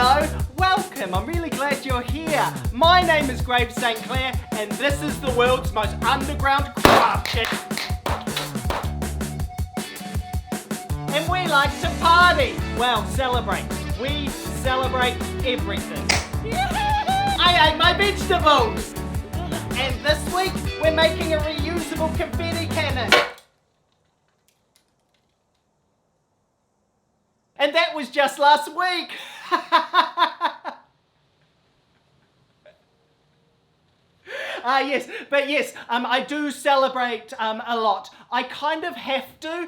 Hello, welcome, I'm really glad you're here. My name is St.Claire and this is the world's most underground craft kit. And we like to party. Well, celebrate. We celebrate everything. I ate my vegetables. And this week, we're making a reusable confetti cannon. And that was just last week. Yes, I do celebrate a lot. I kind of have to.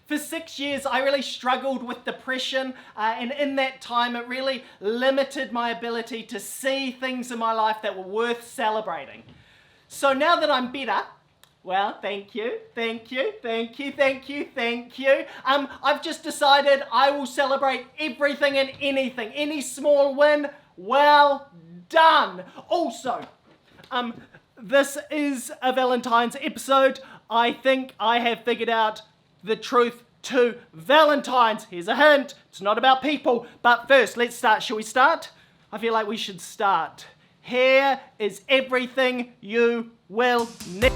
For 6 years, I really struggled with depression, and in that time, it really limited my ability to see things in my life that were worth celebrating. So now that I'm better, well, thank you. I've just decided I will celebrate everything and anything. Any small win, well done. Also, this is a Valentine's episode. I think I have figured out the truth to Valentine's. Here's a hint. It's not about people. But first, let's start. Shall we start? I feel like we should start. Here is everything you will need.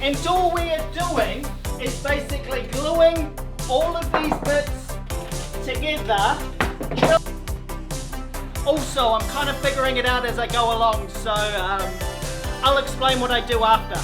And all we are doing is basically gluing all of these bits together. Also, I'm kind of figuring it out as I go along, so I'll explain what I do after.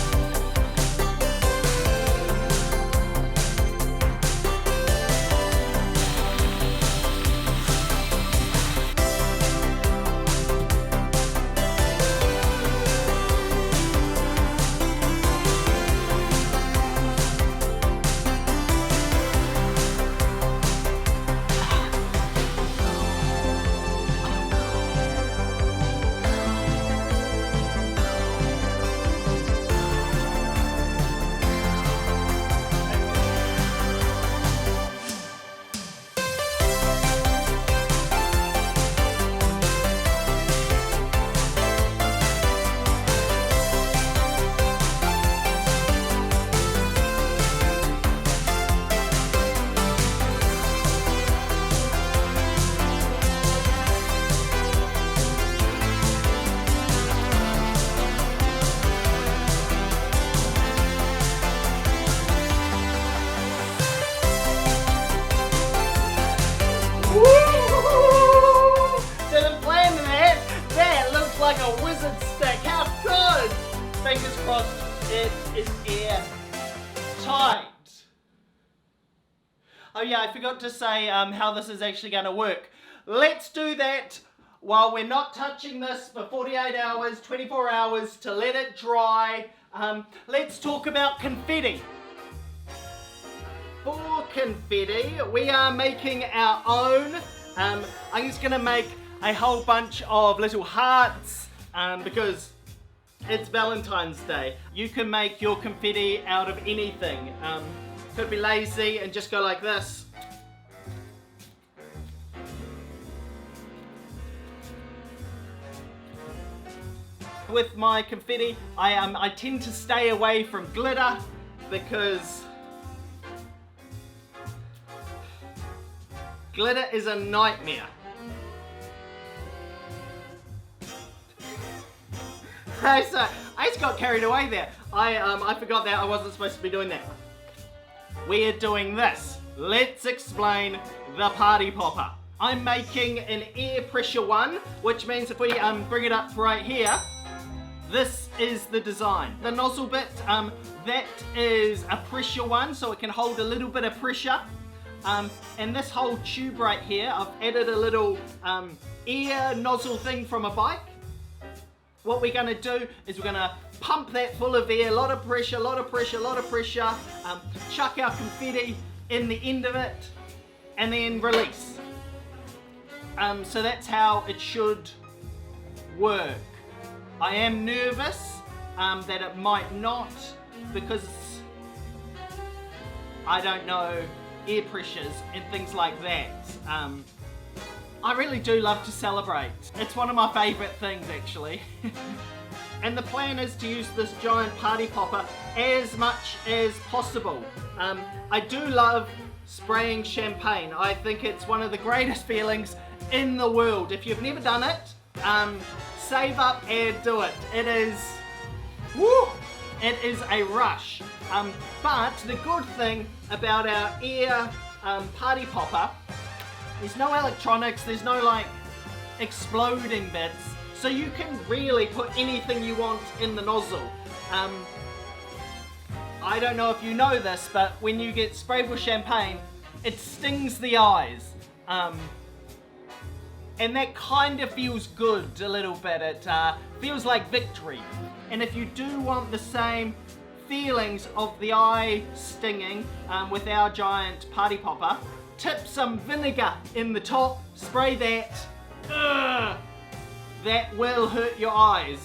Like a wizard stick. How good! Fingers crossed it is airtight. Oh yeah, I forgot to say how this is actually going to work. Let's do that while we're not touching this for 48 hours, 24 hours to let it dry. Let's talk about confetti. For confetti, we are making our own. I'm just going to make a whole bunch of little hearts because it's Valentine's Day. You can make your confetti out of anything. Could be lazy and just go like this. With my confetti, I tend to stay away from glitter because glitter is a nightmare. So I just got carried away there. I forgot that I wasn't supposed to be doing that. We are doing this. Let's explain the party popper. I'm making an air pressure one, which means if we bring it up right here, this is the design. The nozzle bit, that is a pressure one, so it can hold a little bit of pressure. And this whole tube right here, I've added a little air nozzle thing from a bike. What we're going to do is we're going to pump that full of air, a lot of pressure, chuck our confetti in the end of it, and then release. So that's how it should work. I am nervous that it might not, because I don't know air pressures and things like that. I really do love to celebrate. It's one of my favourite things, actually. And the plan is to use this giant party popper as much as possible. I do love spraying champagne. I think it's one of the greatest feelings in the world. If you've never done it, save up and do it. It is, woo, it is a rush. But the good thing about our air party popper, there's no electronics, there's no like exploding bits, so you can really put anything you want in the nozzle. I don't know if you know this, but when you get sprayed with champagne, it stings the eyes. And that kind of feels good a little bit. It feels like victory. And if you do want the same feelings of the eye stinging with our giant party popper, tip some vinegar in the top, spray that. That will hurt your eyes.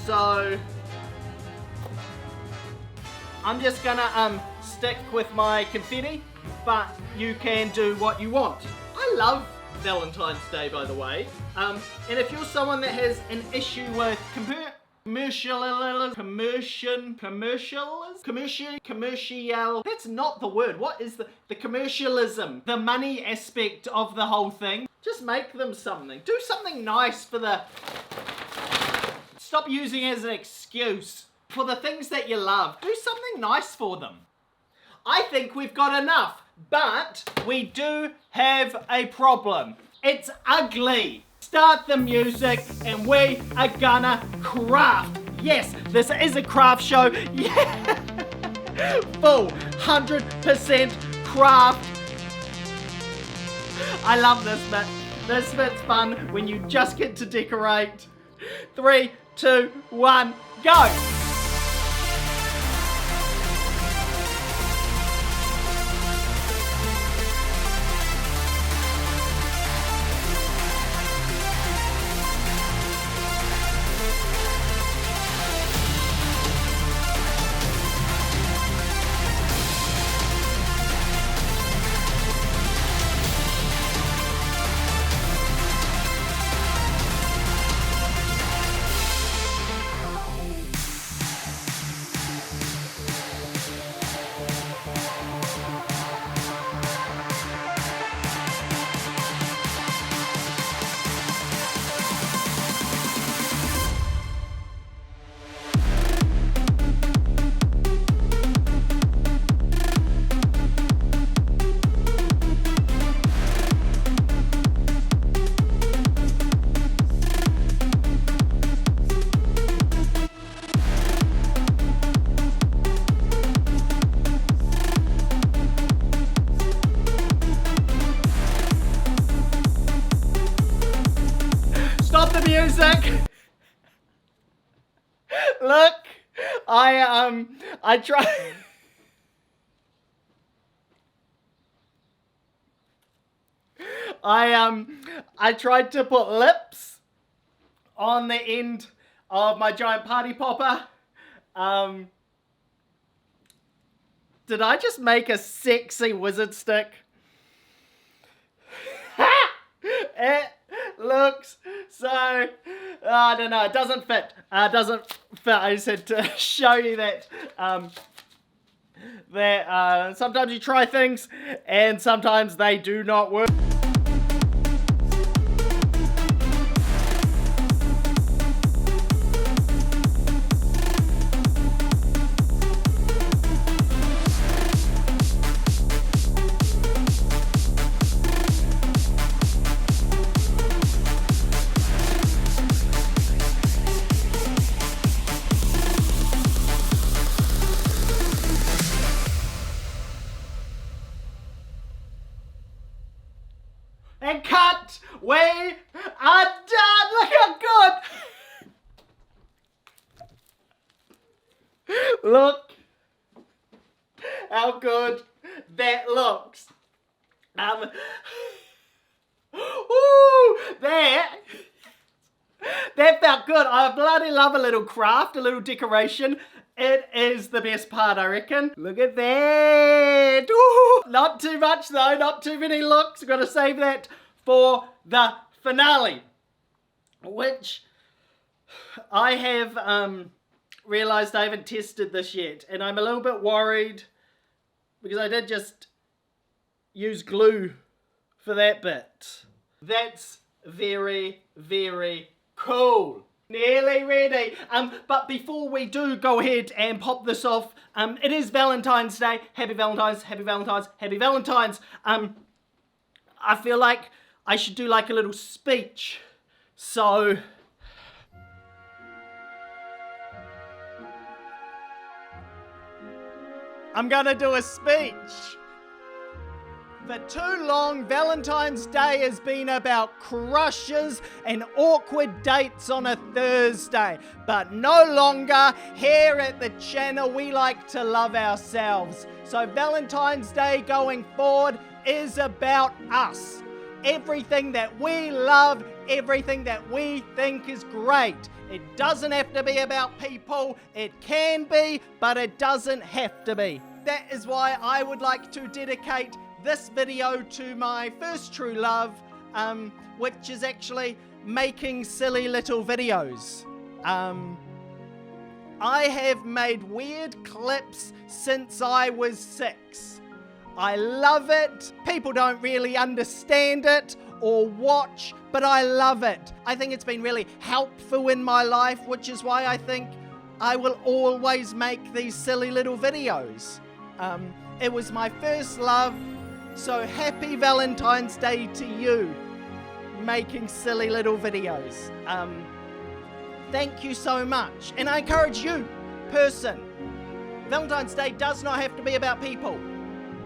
So I'm just gonna stick with my confetti, but you can do what you want. I love Valentine's Day, by the way. And if you're someone that has an issue with commercial, that's not the word. What is the commercialism, the money aspect of the whole thing? Just make them something. Do something nice for the... Stop using it as an excuse for the things that you love. Do something nice for them. I think we've got enough, but we do have a problem. It's ugly. Start the music and we are gonna craft. Yes, this is a craft show. Yeah. Full 100% craft. I love this bit. This bit's fun when you just get to decorate. 3, 2, 1, go! Music. Look, I tried. I tried to put lips on the end of my giant party popper. Did I just make a sexy wizard stick? It looks so, I don't know, it doesn't fit. I just had to show you that, sometimes you try things and sometimes they do not work. And cut! We are done! Look how good! Look how good that looks. Ooh, that felt good. I bloody love a little craft, a little decoration. It is the best part, I reckon. Look at that. Ooh, not too much though, not too many looks. I've got to save that for the finale, which I have realized I haven't tested this yet, and I'm a little bit worried because I did just use glue for that bit. That's very, very cool. Nearly ready. But before we do go ahead and pop this off, it is Valentine's Day. Happy Valentine's, happy Valentine's, happy Valentine's. I feel like I should do like a little speech. So I'm gonna do a speech. For too long, Valentine's Day has been about crushes and awkward dates on a Thursday. But no longer. Here at the channel, we like to love ourselves. So Valentine's Day going forward is about us. Everything that we love, everything that we think is great. It doesn't have to be about people. It can be, but it doesn't have to be. That is why I would like to dedicate this video to my first true love, which is actually making silly little videos. I have made weird clips since I was 6. I love it. People don't really understand it or watch, but I love it. I think it's been really helpful in my life, which is why I think I will always make these silly little videos. It was my first love. So happy Valentine's Day to you, making silly little videos. Thank you so much. And I encourage you, person, Valentine's Day does not have to be about people.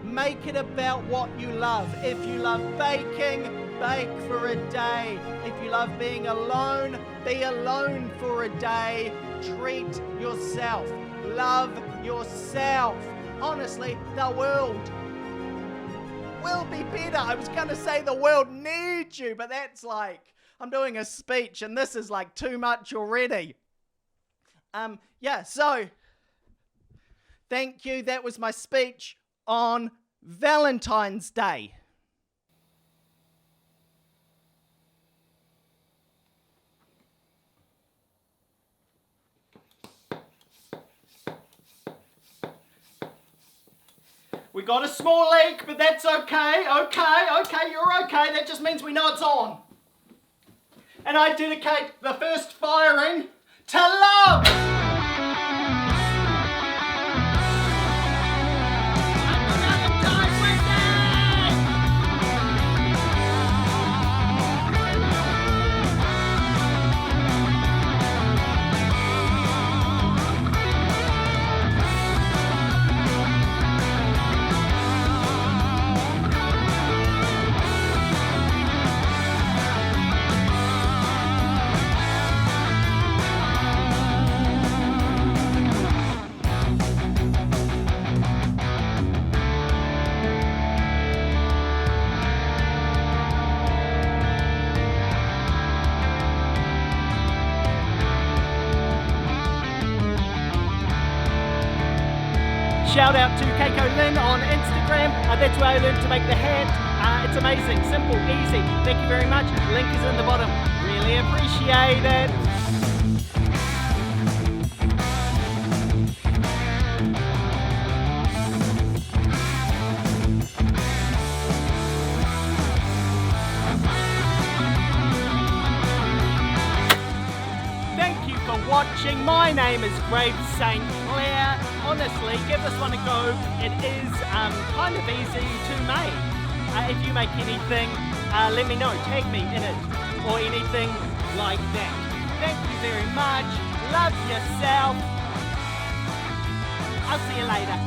Make it about what you love. If you love baking, bake for a day. If you love being alone, be alone for a day. Treat yourself. Love yourself. Honestly, the world will be better. I was gonna say the world needs you, but that's like, I'm doing a speech and this is like too much already. Yeah, so thank you. That was my speech on Valentine's Day. We got a small leak, but that's okay. Okay, you're okay. That just means we know it's on. And I dedicate the first firing to love. Shout out to Keiko Lynn on Instagram. That's where I learned to make the hat. It's amazing, simple, easy. Thank you very much. Link is in the bottom. Really appreciate it. Thank you for watching. My name is St.Claire. Honestly, give this one a go. It is kind of easy to make. If you make anything, let me know. Tag me in it or anything like that. Thank you very much. Love yourself. I'll see you later.